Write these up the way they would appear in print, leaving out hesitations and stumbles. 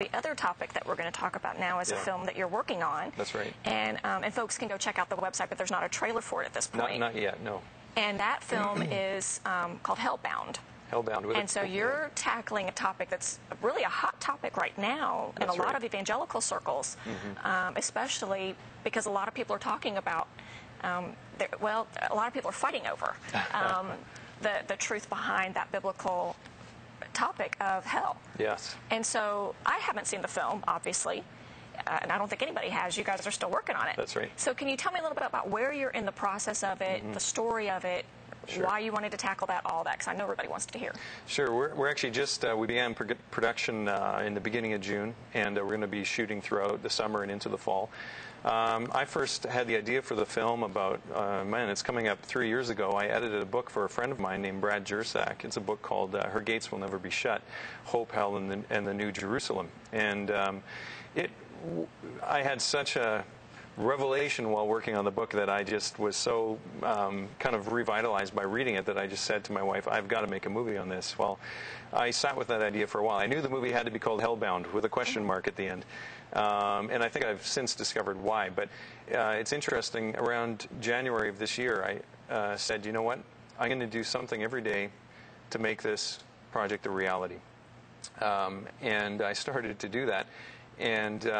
The other topic that we're going to talk about now is a film that you're working on. That's right. And folks can go check out the website, but there's not a trailer for it at this point. Not yet, no. And that film is called Hellbound. Hellbound. And so you're tackling a topic that's really a hot topic right now in a lot of evangelical circles, especially because a lot of people are talking about, well, a lot of people are fighting over the truth behind that biblical topic of hell. Yes. And so I haven't seen the film, obviously, and I don't think anybody has. You guys are still working on it. That's right. So can you tell me a little bit about where you're in the process of it, the story of it, why you wanted to tackle that, all that, because I know everybody wants to hear. Sure. We're actually just, we began production in the beginning of June, and we're going to be shooting throughout the summer and into the fall. I first had the idea for the film about, it's coming up 3 years ago. I edited a book for a friend of mine named Brad Jersak. It's a book called Her Gates Will Never Be Shut, Hope, Hell, and the New Jerusalem. And I had such a revelation while working on the book that I just was so kind of revitalized by reading it that I just said to my wife, I've got to make a movie on this. Well, I sat with that idea for a while. I knew the movie had to be called Hellbound with a question mark at the end. And I think I've since discovered why. But it's interesting, around January of this year, I said, you know what, I'm going to do something every day to make this project a reality. And I started to do that. And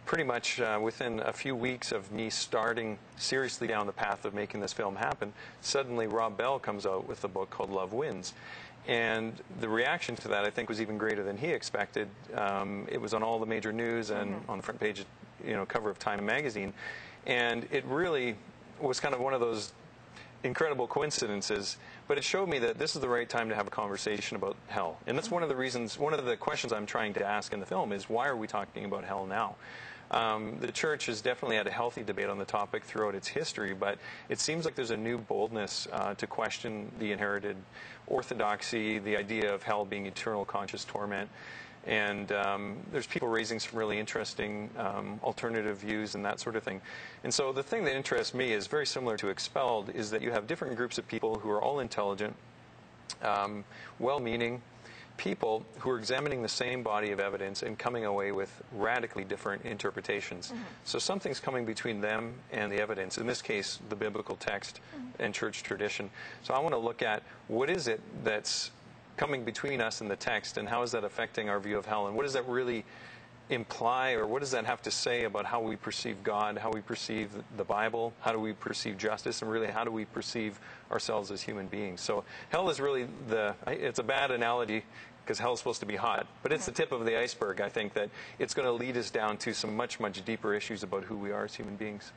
pretty much within a few weeks of me starting seriously down the path of making this film happen, suddenly Rob Bell comes out with a book called Love Wins. And the reaction to that, I think, was even greater than he expected. It was on all the major news and on the front page, cover of Time magazine. And it really was kind of one of those incredible coincidences, but it showed me that this is the right time to have a conversation about hell. And that's one of the reasons, one of the questions I'm trying to ask in the film is, why are we talking about hell now? The church has definitely had a healthy debate on the topic throughout its history, but it seems like there's a new boldness to question the inherited orthodoxy, the idea of hell being eternal conscious torment. And there's people raising some really interesting alternative views and that sort of thing. And so the thing that interests me is very similar to Expelled, is that you have different groups of people who are all intelligent, well-meaning people who are examining the same body of evidence and coming away with radically different interpretations. So something's coming between them and the evidence, in this case, the biblical text and church tradition. So I want to look at what is it that's coming between us and the text, and how is that affecting our view of hell, and what does that really imply, or what does that have to say about how we perceive God, how we perceive the Bible, how do we perceive justice, and really how do we perceive ourselves as human beings. So hell is really it's a bad analogy because hell is supposed to be hot, but it's the tip of the iceberg. I think that it's going to lead us down to some much, much deeper issues about who we are as human beings.